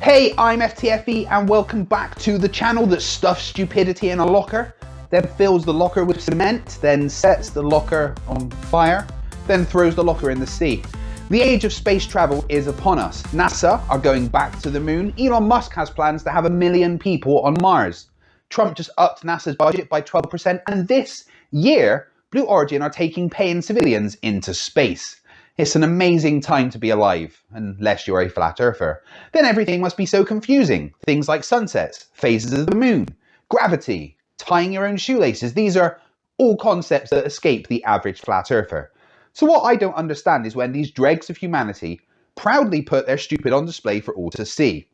Hey, I'm FTFE and welcome back to the channel that stuffs stupidity in a locker, then fills the locker with cement, then sets the locker on fire, then throws the locker in the sea. The age of space travel is upon us. NASA are going back to the moon. Elon Musk has plans to have 1 million people on Mars. Trump just upped NASA's budget by 12%, and this year, Blue Origin are taking paying civilians into space. It's an amazing time to be alive, unless you're a flat earther. Then everything must be so confusing. Things like sunsets, phases of the moon, gravity, tying your own shoelaces. These are all concepts that escape the average flat earther. So what I don't understand is when these dregs of humanity proudly put their stupid on display for all to see.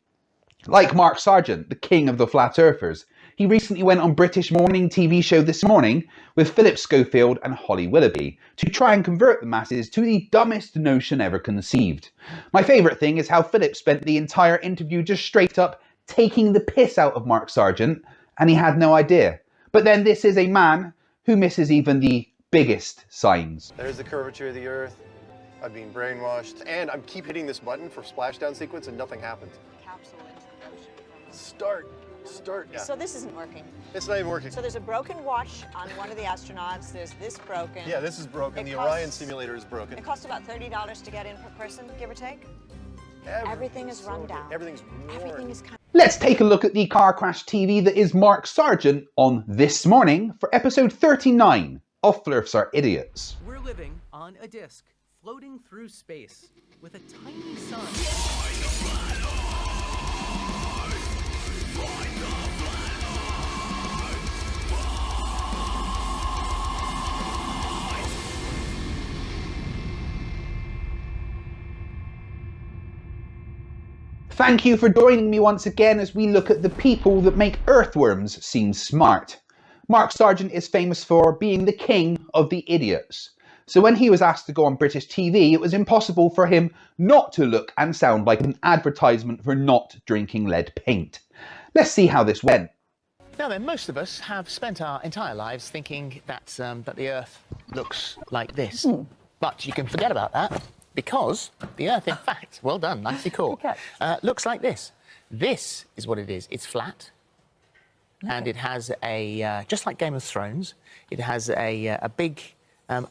Like Mark Sargent, the king of the flat earthers. He recently went on British morning TV show This Morning with Philip Schofield and Holly Willoughby to try and convert the masses to the dumbest notion ever conceived. My favourite thing is how Philip spent the entire interview just straight up taking the piss out of Mark Sargent, and he had no idea. But then this is a man who misses even the biggest signs. There's the curvature of the Earth. I've been brainwashed, and I keep hitting this button for splashdown sequence and nothing happens. Capsule into the ocean. Start. Yeah. So this isn't working. It's not even working. So there's a broken watch on one of the astronauts. There's this broken. Yeah, this is broken. The Orion simulator is broken. It costs about $30 to get in per person, give or take. Everything is run down. Everything's worn. Everything is kind of... Let's take a look at the car crash TV that is Mark Sargent on This Morning for episode 39 of Flirfs Are Idiots. We're living on a disc, floating through space, with a tiny sun. Thank you for joining me once again as we look at the people that make earthworms seem smart. Mark Sargent is famous for being the king of the idiots. So when he was asked to go on British TV, it was impossible for him not to look and sound like an advertisement for not drinking lead paint. Let's see how this went. Now then, most of us have spent our entire lives thinking that the Earth looks like this. But you can forget about that, because the Earth, in fact, well done, nicely caught, looks like this. This is what it is. It's flat, and it has a, just like Game of Thrones, it has a big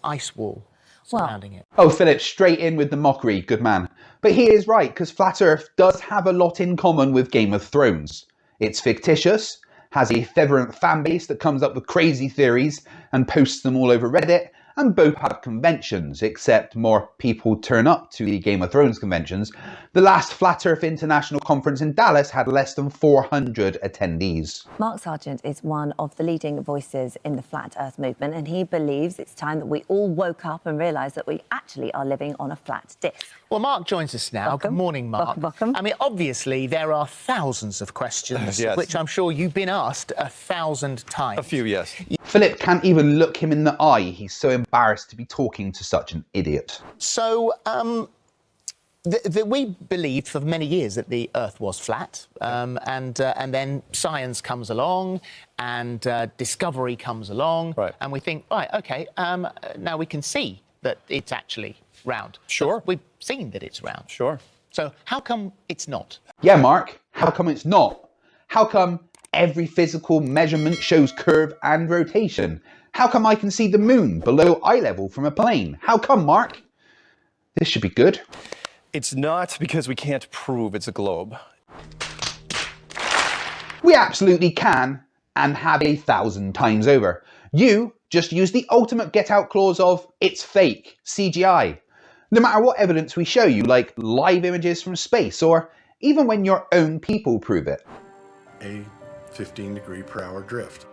ice wall surrounding it. Oh, Philip, straight in with the mockery, good man. But he is right, because Flat Earth does have a lot in common with Game of Thrones. It's fictitious, has a fervent fan base that comes up with crazy theories and posts them all over Reddit, and both have conventions, except more people turn up to the Game of Thrones conventions. The last Flat Earth International Conference in Dallas had less than 400 attendees. Mark Sargent is one of the leading voices in the Flat Earth movement, and he believes it's time that we all woke up and realised that we actually are living on a flat disc. Well, Mark joins us now. Welcome. Good morning, Mark. Welcome. I mean, obviously, there are thousands of questions, Yes. which I'm sure you've been asked 1,000 times. A few, yes. Philip can't even look him in the eye. He's so embarrassed to be talking to such an idiot. So, we believed for many years that the Earth was flat, and then science comes along, and discovery comes along, Right. and we think, right, okay, now we can see that it's actually round. Sure. We've seen that it's round. Sure. So how come it's not? Yeah, Mark, how come it's not? How come every physical measurement shows curve and rotation? How come I can see the moon below eye level from a plane? How come, Mark? This should be good. It's not because we can't prove it's a globe. We absolutely can, and have 1,000 times over. You just use the ultimate get out clause of it's fake, CGI. No matter what evidence we show you, like live images from space, or even when your own people prove it. A 15-degree-per-hour drift.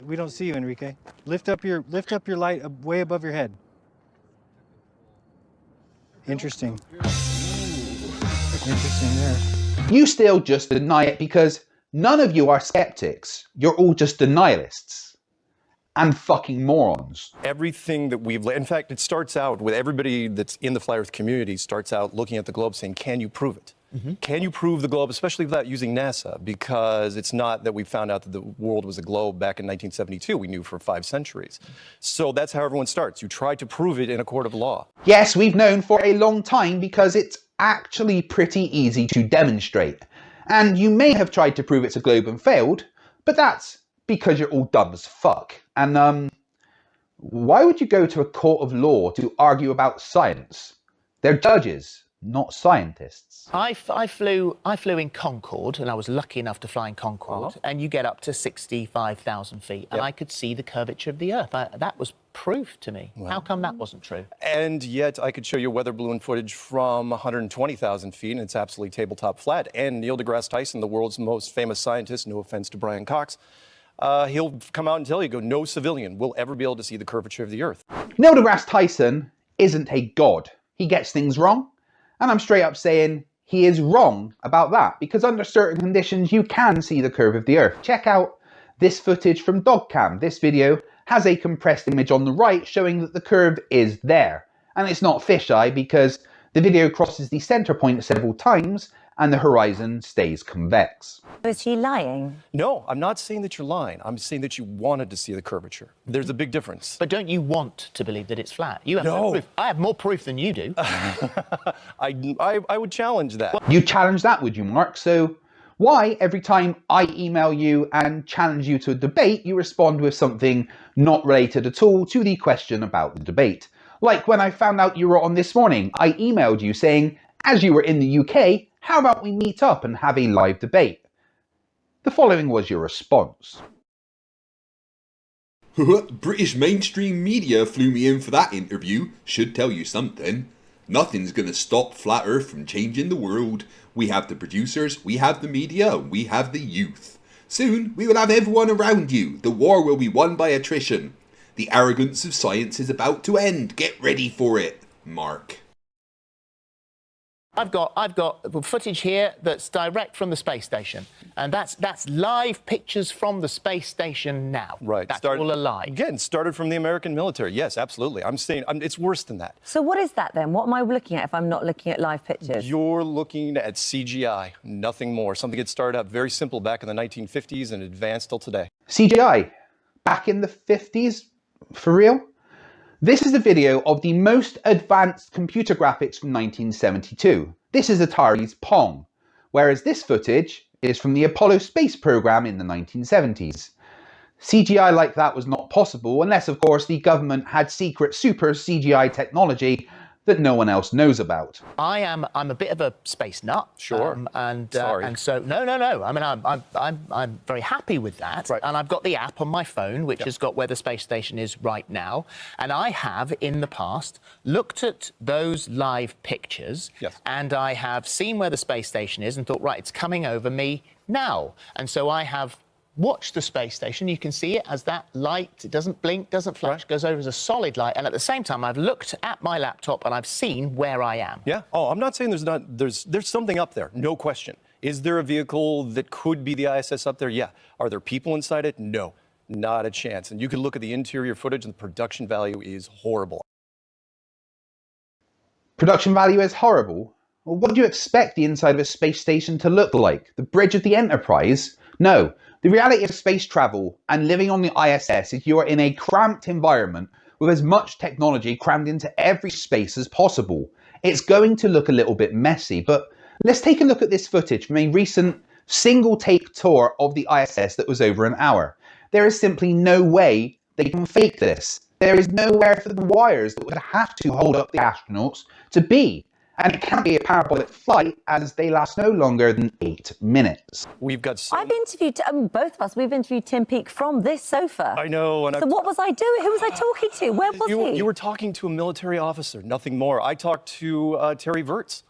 We don't see you, Enrique. Lift up your light way above your head. Interesting. Interesting there. You still just deny it because none of you are skeptics. You're all just denialists. And fucking morons. Everything that in fact, it starts out with everybody that's in the flat Earth community starts out looking at the globe saying, can you prove it? Can you prove the globe, especially without using NASA? Because it's not that we found out that the world was a globe back in 1972. We knew for 5 centuries. So that's how everyone starts. You try to prove it in a court of law. Yes, we've known for a long time because it's actually pretty easy to demonstrate. And you may have tried to prove it's a globe and failed, but that's because you're all dumb as fuck. And why would you go to a court of law to argue about science? They're judges, not scientists. I flew in Concorde, and I was lucky enough to fly in Concorde, and you get up to 65,000 feet, and I could see the curvature of the Earth. That was proof to me. How come that wasn't true? And yet I could show you weather balloon footage from 120,000 feet, and it's absolutely tabletop flat. And Neil deGrasse Tyson, the world's most famous scientist, no offense to Brian Cox, he'll come out and tell you, no civilian will ever be able to see the curvature of the Earth. Neil deGrasse Tyson isn't a god. He gets things wrong. And I'm straight up saying he is wrong about that, because under certain conditions you can see the curve of the Earth. Check out this footage from Dogcam. This video has a compressed image on the right showing that the curve is there. And it's not fisheye because the video crosses the center point several times and the horizon stays convex. Is he lying? No, I'm not saying that you're lying. I'm saying that you wanted to see the curvature. There's a big difference. But don't you want to believe that it's flat? You have no proof. I have more proof than you do. I would challenge that. You challenge that, would you, Mark? So why, every time I email you and challenge you to a debate, you respond with something not related at all to the question about the debate? Like when I found out you were on this morning, I emailed you saying, as you were in the UK, how about we meet up and have a live debate? The following was your response. British mainstream media flew me in for that interview. Should tell you something. Nothing's gonna stop Flat Earth from changing the world. We have the producers, we have the media, we have the youth. Soon we will have everyone around you. The war will be won by attrition. The arrogance of science is about to end. Get ready for it, Mark. I've got footage here that's direct from the space station, and that's live pictures from the space station now. Right. That's all a lie. Again, started from the American military. Yes, absolutely. I'm saying it's worse than that. So what is that then? What am I looking at if I'm not looking at live pictures? You're looking at CGI, nothing more. Something that started out very simple back in the 1950s and advanced till today. CGI? Back in the 50s? For real? This is a video of the most advanced computer graphics from 1972. This is Atari's Pong, whereas this footage is from the Apollo space program in the 1970s. CGI like that was not possible unless, of course, the government had secret super CGI technology that no one else knows about. I'm a bit of a space nut. Sure. And so no. I mean, I'm very happy with that. Right. And I've got the app on my phone, which has got where the space station is right now. And I have, in the past, looked at those live pictures. Yes. And I have seen where the space station is and thought, right, it's coming over me now. And so I have watch the space station. You can see it as that light. It doesn't blink, doesn't flash, goes over as a solid light. And at the same time, I've looked at my laptop and I've seen where I am. Yeah. Oh, I'm not saying there's something up there. No question. Is there a vehicle that could be the ISS up there? Yeah. Are there people inside it? No, not a chance. And you can look at the interior footage and the production value is horrible. Production value is horrible? Well, what do you expect the inside of a space station to look like? The bridge of the Enterprise? No. The reality of space travel and living on the ISS is you are in a cramped environment with as much technology crammed into every space as possible. It's going to look a little bit messy, but let's take a look at this footage from a recent single-take tour of the ISS that was over an hour. There is simply no way they can fake this. There is nowhere for the wires that would have to hold up the astronauts to be. And it can't be a parabolic flight as they last no longer than 8 minutes. We've got I've interviewed, both of us, we've interviewed Tim Peake from this sofa. I know. And so what was I doing? Who was I talking to? Where was he? You were talking to a military officer, nothing more. I talked to Terry Virts,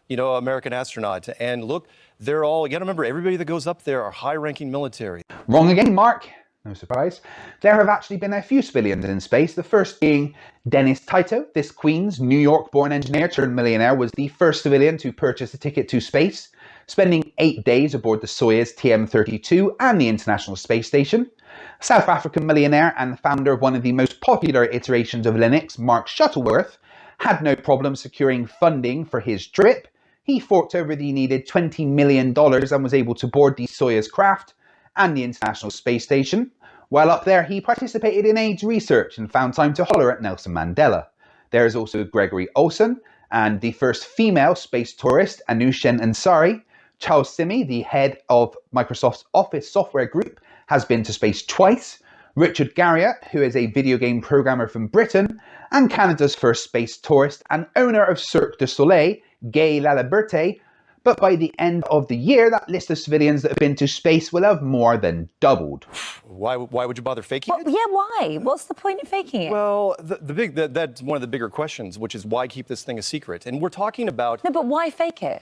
American astronaut. And look, they're all, you gotta remember, everybody that goes up there are high-ranking military. Wrong again, Mark. No surprise. There have actually been a few civilians in space, the first being Dennis Tito. This Queens, New York-born engineer turned millionaire was the first civilian to purchase a ticket to space, spending 8 days aboard the Soyuz TM-32 and the International Space Station. South African millionaire and founder of one of the most popular iterations of Linux, Mark Shuttleworth, had no problem securing funding for his trip. He forked over the needed $20 million and was able to board the Soyuz craft and the International Space Station. While up there, he participated in AIDS research and found time to holler at Nelson Mandela. There is also Gregory Olsen, and the first female space tourist, Anushen Ansari. Charles Simi, the head of Microsoft's Office Software Group, has been to space twice. Richard Garriott, who is a video game programmer from Britain, and Canada's first space tourist and owner of Cirque du Soleil, Gay Laliberté. But by the end of the year, that list of civilians that have been to space will have more than doubled. Why would you bother faking it? Yeah, why? What's the point of faking it? Well, that's one of the bigger questions, which is why keep this thing a secret? And we're talking about... No, but why fake it?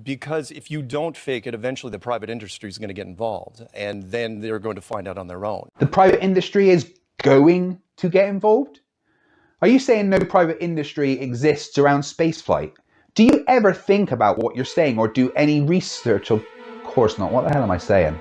Because if you don't fake it, eventually the private industry is going to get involved, and then they're going to find out on their own. The private industry is going to get involved? Are you saying no private industry exists around spaceflight? Do you ever think about what you're saying or do any research? Of course not. What the hell am I saying?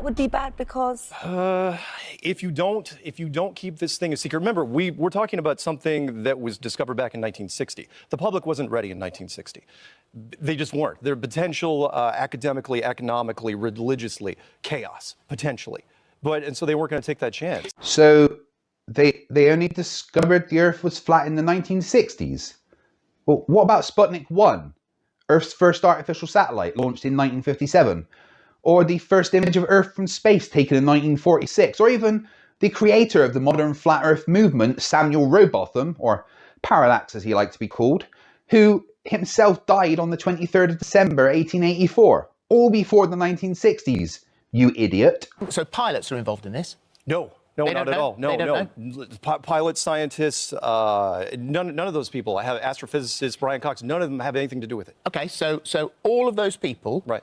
Would be bad because if you don't keep this thing a secret, remember we're talking about something that was discovered back in 1960. The public wasn't ready in 1960. They just weren't. Their potential academically, economically, religiously, chaos potentially, and so they weren't going to take that chance. So they only discovered the Earth was flat in the 1960s. Well, what about Sputnik 1, Earth's first artificial satellite launched in 1957? Or the first image of Earth from space taken in 1946, or even the creator of the modern flat Earth movement, Samuel Rowbotham, or Parallax as he liked to be called, who himself died on the 23rd of December 1884, all before the 1960s, you idiot. So pilots are involved in this? No, not at all. No. Pilots, scientists, none of those people. I have astrophysicist Brian Cox. None of them have anything to do with it. Okay, so all of those people, right?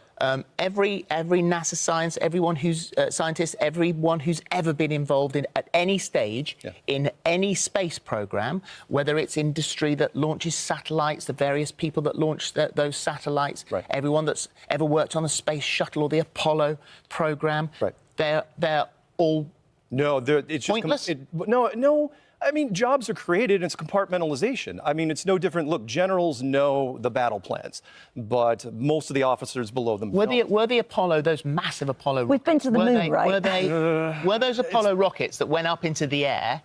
Every NASA science, everyone who's scientist, everyone who's ever been involved in at any stage in any space program, whether it's industry that launches satellites, the various people that launch those satellites, everyone that's ever worked on the space shuttle or the Apollo program, they're all No, it's pointless. No. I mean, jobs are created, and it's compartmentalization. I mean, it's no different. Look, generals know the battle plans, but most of the officers below them don't. Were the Apollo, those massive Apollo We've been to the moon, right? Were those Apollo rockets that went up into the air,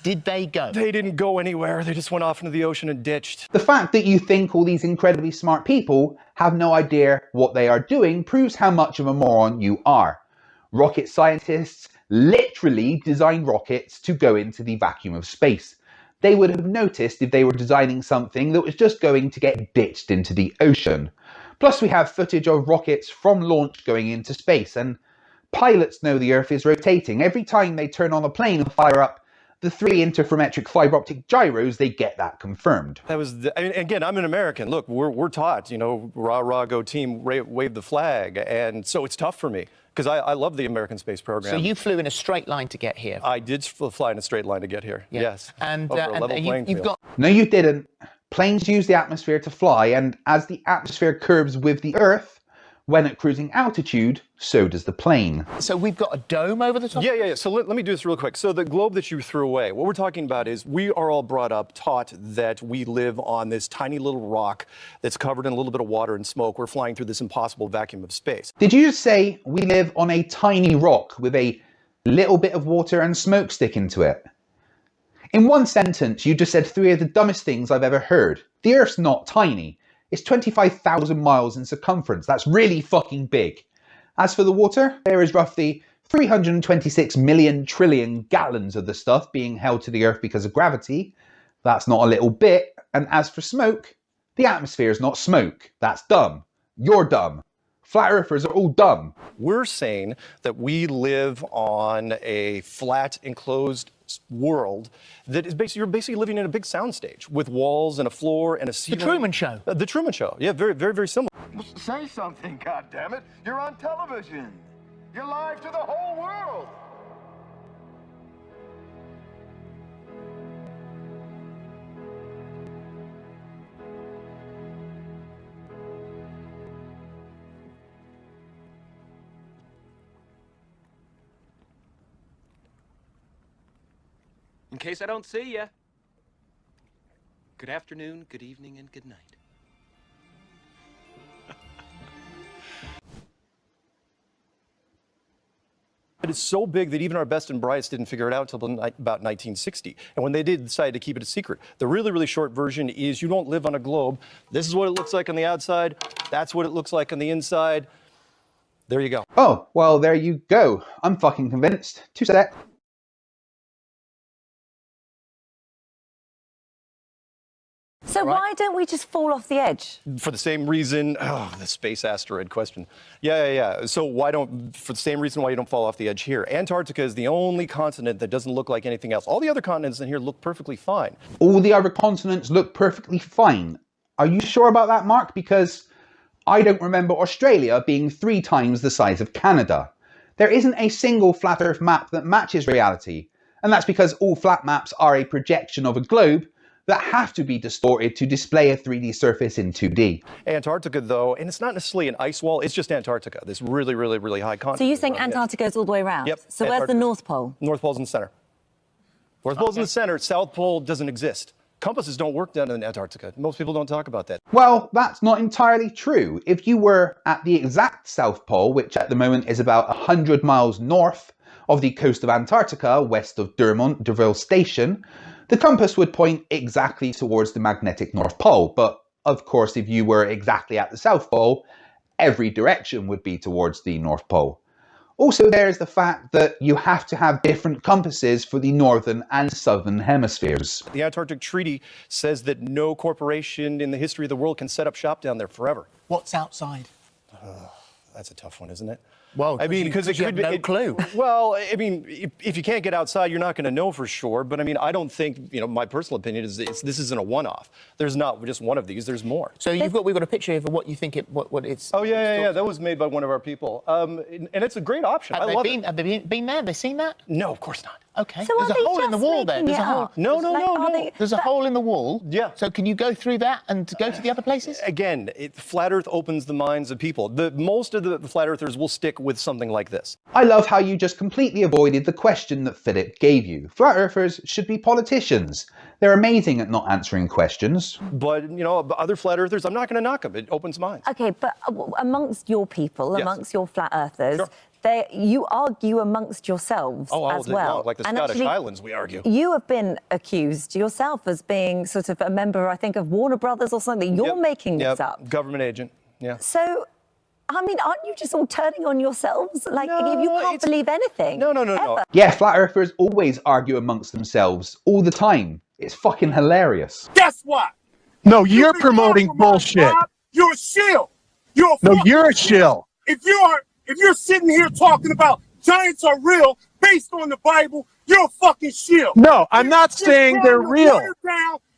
did they go? They didn't go anywhere. They just went off into the ocean and ditched. The fact that you think all these incredibly smart people have no idea what they are doing proves how much of a moron you are. Rocket scientists literally design rockets to go into the vacuum of space. They would have noticed if they were designing something that was just going to get ditched into the ocean. Plus we have footage of rockets from launch going into space, and pilots know the Earth is rotating. Every time they turn on a plane and fire up the 3 interferometric fiber optic gyros, they get that confirmed. I mean, again, I'm an American. Look, we're taught, rah, rah, go team, wave the flag. And so it's tough for me because I love the American space program. So you flew in a straight line to get here? I did fly in a straight line to get here, yes. And, over a level playing you've field. got... No, you didn't. Planes use the atmosphere to fly, and as the atmosphere curves with the Earth, when at cruising altitude, so does the plane. So we've got a dome over the top? Yeah. So let me do this real quick. So the globe that you threw away, what we're talking about is we are all brought up, taught that we live on this tiny little rock that's covered in a little bit of water and smoke. We're flying through this impossible vacuum of space. Did you just say we live on a tiny rock with a little bit of water and smoke sticking to it? In one sentence, you just said 3 of the dumbest things I've ever heard. The Earth's not tiny. It's 25,000 miles in circumference. That's really fucking big. As for the water, there is roughly 326 million trillion gallons of the stuff being held to the Earth because of gravity. That's not a little bit. And as for smoke, the atmosphere is not smoke. That's dumb. You're dumb. Flat Earthers are all dumb. We're saying that we live on a flat, enclosed world that is basically, you're basically living in a big soundstage with walls and a floor and a ceiling. The Truman Show. The Truman Show. Yeah, very, very, very similar. Say something, goddammit. You're on television. You're live to the whole world. In case I don't see ya. Good afternoon, good evening, and good night. It is so big that even our best and brightest didn't figure it out until about 1960. And when they did, decide to keep it a secret. The really, really short version is you don't live on a globe. This is what it looks like on the outside. That's what it looks like on the inside. There you go. Oh, well, there you go. I'm fucking convinced. 2 sec. So why don't we just fall off the edge? For the same reason, the space asteroid question. Yeah. So for the same reason why you don't fall off the edge here. Antarctica is the only continent that doesn't look like anything else. All the other continents in here look perfectly fine. All the other continents look perfectly fine. Are you sure about that, Mark? Because I don't remember Australia being 3 times the size of Canada. There isn't a single flat Earth map that matches reality. And that's because all flat maps are a projection of a globe that have to be distorted to display a 3D surface in 2D. Antarctica, though, and it's not necessarily an ice wall, it's just Antarctica, this really, really, really high continent. So you're saying Antarctica goes all the way around? Yep. So where's the North Pole? North Pole's in the center. North Pole's in the center, South Pole doesn't exist. Compasses don't work down in Antarctica. Most people don't talk about that. Well, that's not entirely true. If you were at the exact South Pole, which at the moment is about 100 miles north of the coast of Antarctica, west of D'Urville Station, the compass would point exactly towards the magnetic North Pole. But of course, if you were exactly at the South Pole, every direction would be towards the North Pole. Also, there is the fact that you have to have different compasses for the northern and southern hemispheres. The Antarctic Treaty says that no corporation in the history of the world can set up shop down there forever. What's outside? That's a tough one, isn't it? Well, I mean, because it could be no clue. Well, I mean, if you can't get outside, you're not going to know for sure. But I mean, I don't think, my personal opinion is this isn't a one-off. There's not just one of these. There's more. So we've got a picture of what you think what it's. Oh yeah. That was made by one of our people, and it's a great option. I love it. Have they been there? Have they seen that? No, of course not. Okay. So There's are a they hole in the just wall there. making There's it a hole. up? No, no, Like, no, are no. they- There's a hole in the wall. Yeah. So can you go through that and go to the other places? Again, flat Earth opens the minds of people. Most of the flat earthers will stick with something like this. I love how you just completely avoided the question that Philip gave you. Flat earthers should be politicians. They're amazing at not answering questions. But, you know, other flat earthers, I'm not going to knock them. It opens minds. Okay, but amongst your people, Yes. amongst your flat earthers, Sure. you argue amongst yourselves all as day well. long, like the And Scottish actually, Highlands, we argue. You have been accused yourself as being sort of a member, I think, of Warner Brothers or something. You're making this up. Government agent, yeah. So, I mean, aren't you just all turning on yourselves? Like, No, you can't believe anything. No. ever. Yeah, flat earthers always argue amongst themselves all the time. It's fucking hilarious. Guess what? No, you're promoting bullshit. You're a shill. You're a shill. If you're sitting here talking about giants are real based on the Bible, you're a fucking shill. No, I'm not saying they're real.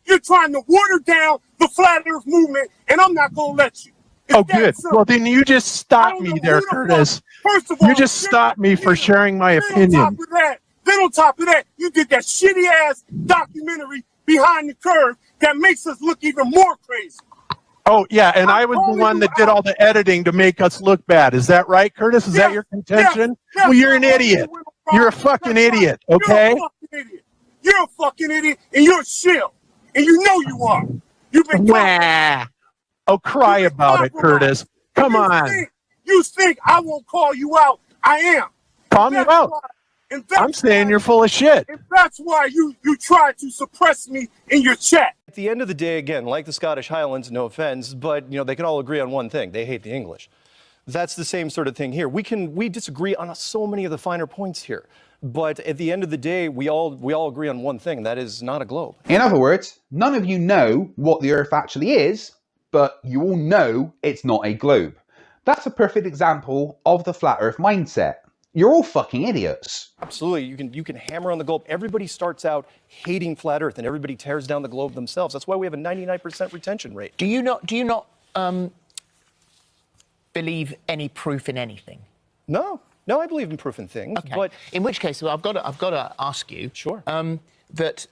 You're trying to water down the flat earth movement, and I'm not gonna let you. Oh, good. Well, then you just stop me there, Curtis. First of all, you just stop me for sharing my opinion. Then on top of that, you did that shitty ass documentary Behind the Curve that makes us look even more crazy. Oh, yeah, and I was the one that did all the editing to make us look bad. Is that right, Curtis? Is that your contention? Well, you're an idiot. You're a fucking idiot, okay? You're a fucking idiot, and you're a shill. And you know you are. You've been Oh, cry about it, Curtis. Come on. You think I won't call you out? I am. Call me out. I'm saying you're full of shit. And that's why you tried to suppress me in your chat. At the end of the day, again, like the Scottish Highlands, no offense, but you know they can all agree on one thing: they hate the English. That's the same sort of thing here. We disagree on so many of the finer points here, but at the end of the day, we all agree on one thing: that is not a globe. In other words, none of you know what the Earth actually is, but you all know it's not a globe. That's a perfect example of the flat Earth mindset. You're all fucking idiots. Absolutely, you can hammer on the globe. Everybody starts out hating flat Earth, and everybody tears down the globe themselves. That's why we have a 99% retention rate. Do you not believe any proof in anything? No, I believe in proof in things. Okay. But in which case, well, I've got to ask you. Sure. That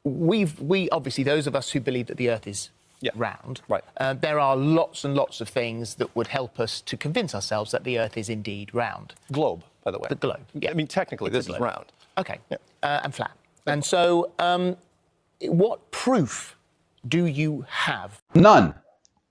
we obviously, those of us who believe that the Earth is round, right. There are lots and lots of things that would help us to convince ourselves that the Earth is indeed round. Globe, by the way. The globe. Yeah. I mean, technically, this is round. Okay. Yeah. And flat. And so, what proof do you have? None.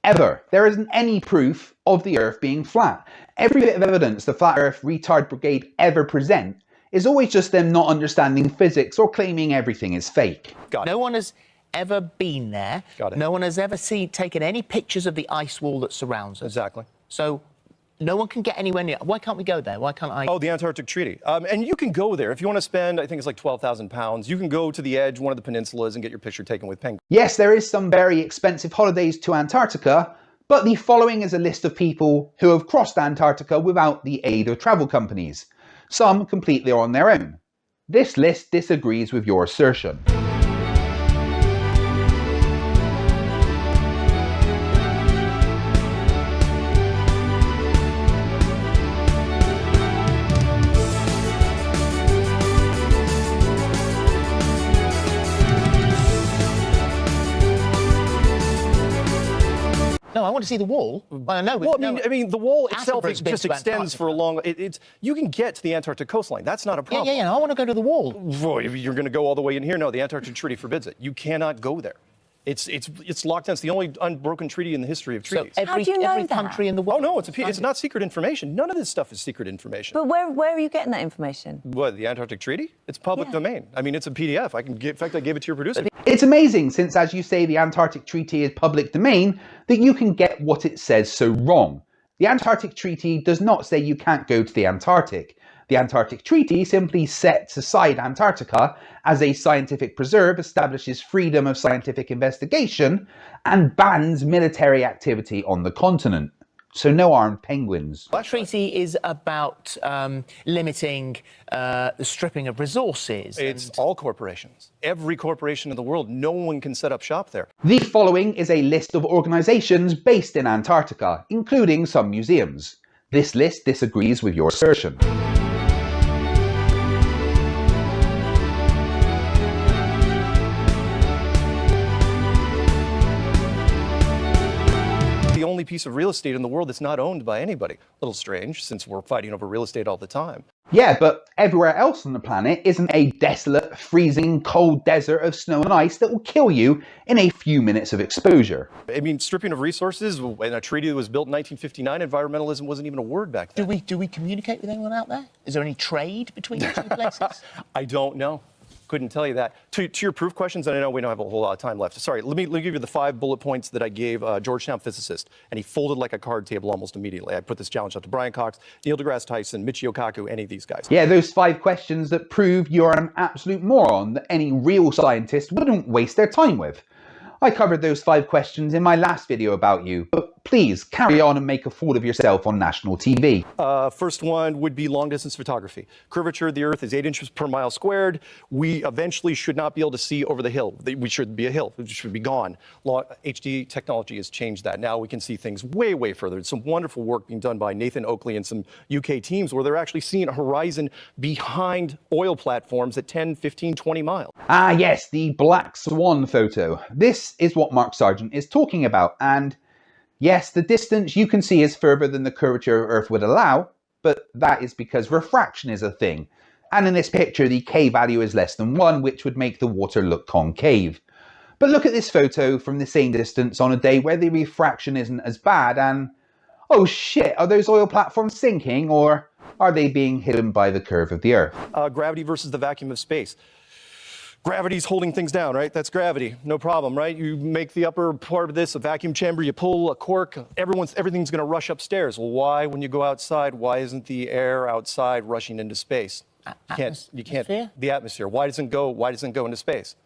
Ever. There isn't any proof of the Earth being flat. Every bit of evidence the Flat Earth Retard Brigade ever present is always just them not understanding physics or claiming everything is fake. No one has ever been there. No one has ever taken any pictures of the ice wall that surrounds us. Exactly. So no one can get anywhere near. Why can't we go there? Why can't I? Oh, the Antarctic Treaty. And you can go there if you want to spend, I think it's like 12,000 pounds. You can go to the edge, one of the peninsulas, and get your picture taken with penguins. Yes, there is some very expensive holidays to Antarctica, but the following is a list of people who have crossed Antarctica without the aid of travel companies, some completely on their own. This list disagrees with your assertion. No, I want to see the wall. Well, no, Well, I mean, the wall itself Attenborough's been just to extends for a long. You can get to the Antarctic coastline. That's not a problem. Yeah. I want to go to the wall. Boy, you're going to go all the way in here. No, the Antarctic Treaty forbids it. You cannot go there. It's locked down. It's the only unbroken treaty in the history of treaties. So How do you know every that? country in the world. Oh no, it's not secret information. None of this stuff is secret information. But where are you getting that information? What, the Antarctic Treaty? It's public domain. I mean, it's a PDF. In fact, I gave it to your producer. It's amazing, since as you say the Antarctic Treaty is public domain, that you can get what it says so wrong. The Antarctic Treaty does not say you can't go to the Antarctic. The Antarctic Treaty simply sets aside Antarctica as a scientific preserve, establishes freedom of scientific investigation, and bans military activity on the continent. So no armed penguins. The treaty is about limiting the stripping of resources. It's all corporations. Every corporation in the world, no one can set up shop there. The following is a list of organisations based in Antarctica, including some museums. This list disagrees with your assertion. only piece of real estate in the world that's not owned by anybody. A little strange, since we're fighting over real estate all the time. Yeah, but everywhere else on the planet isn't a desolate, freezing, cold desert of snow and ice that will kill you in a few minutes of exposure. I mean, stripping of resources, in a treaty that was built in 1959, environmentalism wasn't even a word back then. Do we communicate with anyone out there? Is there any trade between the two places? I don't know. Couldn't tell you that. To your proof questions, and I know we don't have a whole lot of time left. Sorry, let me give you the 5 bullet points that I gave a Georgetown physicist, and he folded like a card table almost immediately. I put this challenge up to Brian Cox, Neil deGrasse Tyson, Michio Kaku, any of these guys. Yeah, those 5 questions that prove you're an absolute moron that any real scientist wouldn't waste their time with. I covered those 5 questions in my last video about you, but please carry on and make a fool of yourself on national TV. First one would be long distance photography. Curvature of the Earth is 8 inches per mile squared. We eventually should not be able to see over the hill. We should be a hill. It should be gone. HD technology has changed that. Now we can see things way, way further. There's some wonderful work being done by Nathan Oakley and some UK teams where they're actually seeing a horizon behind oil platforms at 10, 15, 20 miles. Ah yes, the black swan photo. This is what Mark Sargent is talking about, and yes, the distance you can see is further than the curvature of Earth would allow, but that is because refraction is a thing. And in this picture, the K value is less than 1, which would make the water look concave. But look at this photo from the same distance on a day where the refraction isn't as bad, and oh shit, are those oil platforms sinking, or are they being hidden by the curve of the Earth? Gravity versus the vacuum of space. Gravity's holding things down, right? That's gravity, no problem, right? You make the upper part of this a vacuum chamber, you pull a cork, everything's gonna rush upstairs. Well, why, when you go outside, why isn't the air outside rushing into space? You can't, the atmosphere. Why doesn't it go into space?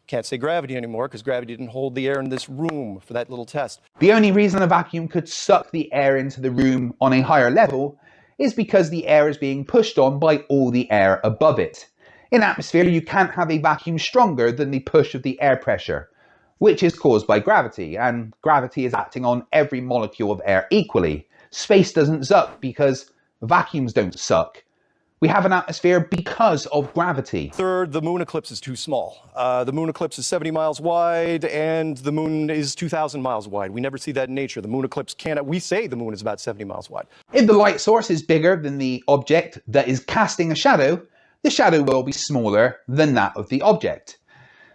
Can't say gravity anymore because gravity didn't hold the air in this room for that little test. The only reason a vacuum could suck the air into the room on a higher level is because the air is being pushed on by all the air above it. In atmosphere, you can't have a vacuum stronger than the push of the air pressure, which is caused by gravity, and gravity is acting on every molecule of air equally. Space doesn't suck because vacuums don't suck. We have an atmosphere because of gravity. Third, the moon eclipse is too small. The moon eclipse is 70 miles wide and the moon is 2,000 miles wide. We never see that in nature. The moon eclipse we say the moon is about 70 miles wide. If the light source is bigger than the object that is casting a shadow, the shadow will be smaller than that of the object.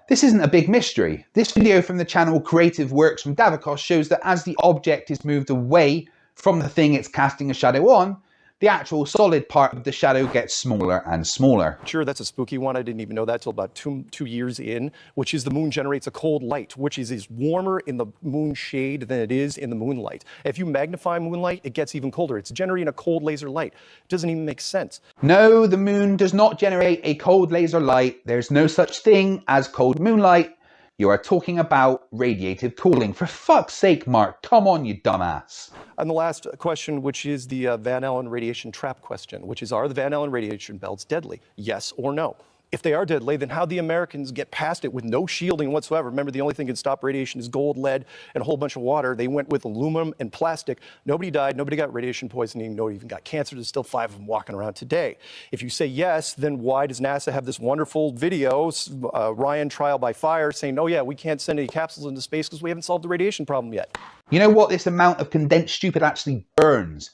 This isn't a big mystery. This video from the channel Creative Works from Davicos shows that as the object is moved away from the thing it's casting a shadow on, the actual solid part of the shadow gets smaller and smaller. Sure, that's a spooky one. I didn't even know that till about two years in, which is the moon generates a cold light, which is warmer in the moon shade than it is in the moonlight. If you magnify moonlight, it gets even colder. It's generating a cold laser light. It doesn't even make sense. No, the moon does not generate a cold laser light. There's no such thing as cold moonlight. You are talking about radiative cooling. For fuck's sake, Mark, come on, you dumbass. And the last question, which is the Van Allen radiation trap question, which is, are the Van Allen radiation belts deadly? Yes or no? If they are deadly, then how'd the Americans get past it with no shielding whatsoever? Remember, the only thing that can stop radiation is gold, lead, and a whole bunch of water. They went with aluminum and plastic. Nobody died. Nobody got radiation poisoning. Nobody even got cancer. There's still 5 of them walking around today. If you say yes, then why does NASA have this wonderful video, Ryan trial by fire, saying, oh yeah, we can't send any capsules into space because we haven't solved the radiation problem yet? You know what? This amount of condensed stupid actually burns.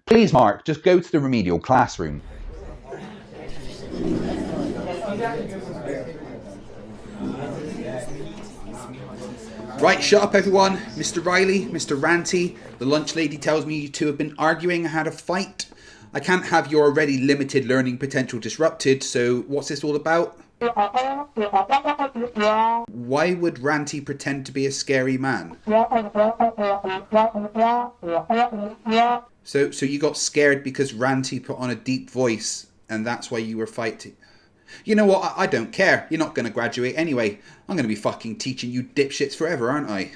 Please, Mark, just go to the remedial classroom. Right, shut up everyone. Mr. Riley, Mr. Ranty, the lunch lady tells me you two have been arguing and had a fight. I can't have your already limited learning potential disrupted, so what's this all about? Why would Ranty pretend to be a scary man? So you got scared because Ranty put on a deep voice and that's why you were fighting? You know what, I don't care. You're not going to graduate anyway. I'm going to be fucking teaching you dipshits forever, aren't I?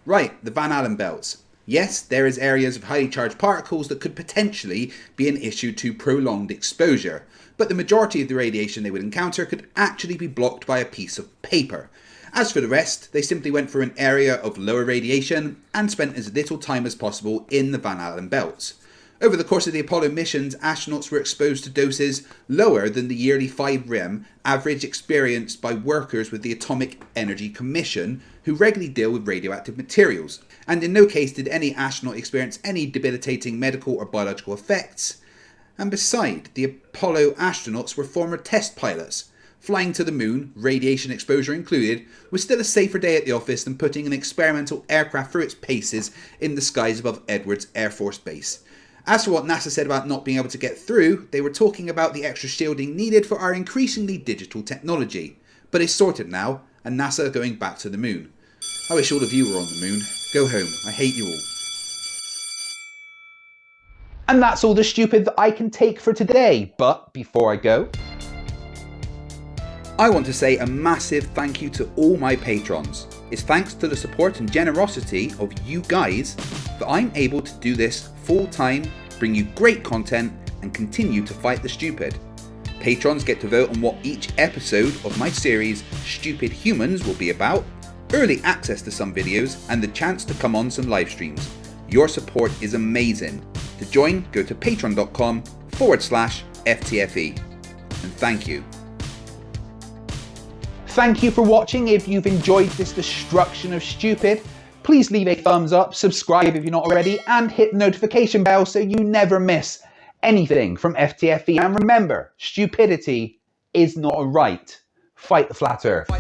Right, the Van Allen belts. Yes, there is areas of highly charged particles that could potentially be an issue to prolonged exposure, but the majority of the radiation they would encounter could actually be blocked by a piece of paper. As for the rest, they simply went for an area of lower radiation and spent as little time as possible in the Van Allen belts. Over the course of the Apollo missions, astronauts were exposed to doses lower than the yearly 5 rem average experienced by workers with the Atomic Energy Commission, who regularly deal with radioactive materials. And in no case did any astronaut experience any debilitating medical or biological effects. And beside, the Apollo astronauts were former test pilots. Flying to the moon, radiation exposure included, was still a safer day at the office than putting an experimental aircraft through its paces in the skies above Edwards Air Force Base. As for what NASA said about not being able to get through, they were talking about the extra shielding needed for our increasingly digital technology. But it's sorted now, and NASA are going back to the moon. I wish all of you were on the moon. Go home. I hate you all. And that's all the stupid that I can take for today. But before I go, I want to say a massive thank you to all my patrons. It's thanks to the support and generosity of you guys that I'm able to do this full time, bring you great content, and continue to fight the stupid. Patrons get to vote on what each episode of my series Stupid Humans will be about, early access to some videos, and the chance to come on some live streams. Your support is amazing. To join, go to patreon.com/FTFE. And thank you. Thank you for watching. If you've enjoyed this destruction of stupid, please leave a thumbs up, subscribe if you're not already, and hit the notification bell so you never miss anything from FTFE. And remember, stupidity is not a right. Fight the flat earth.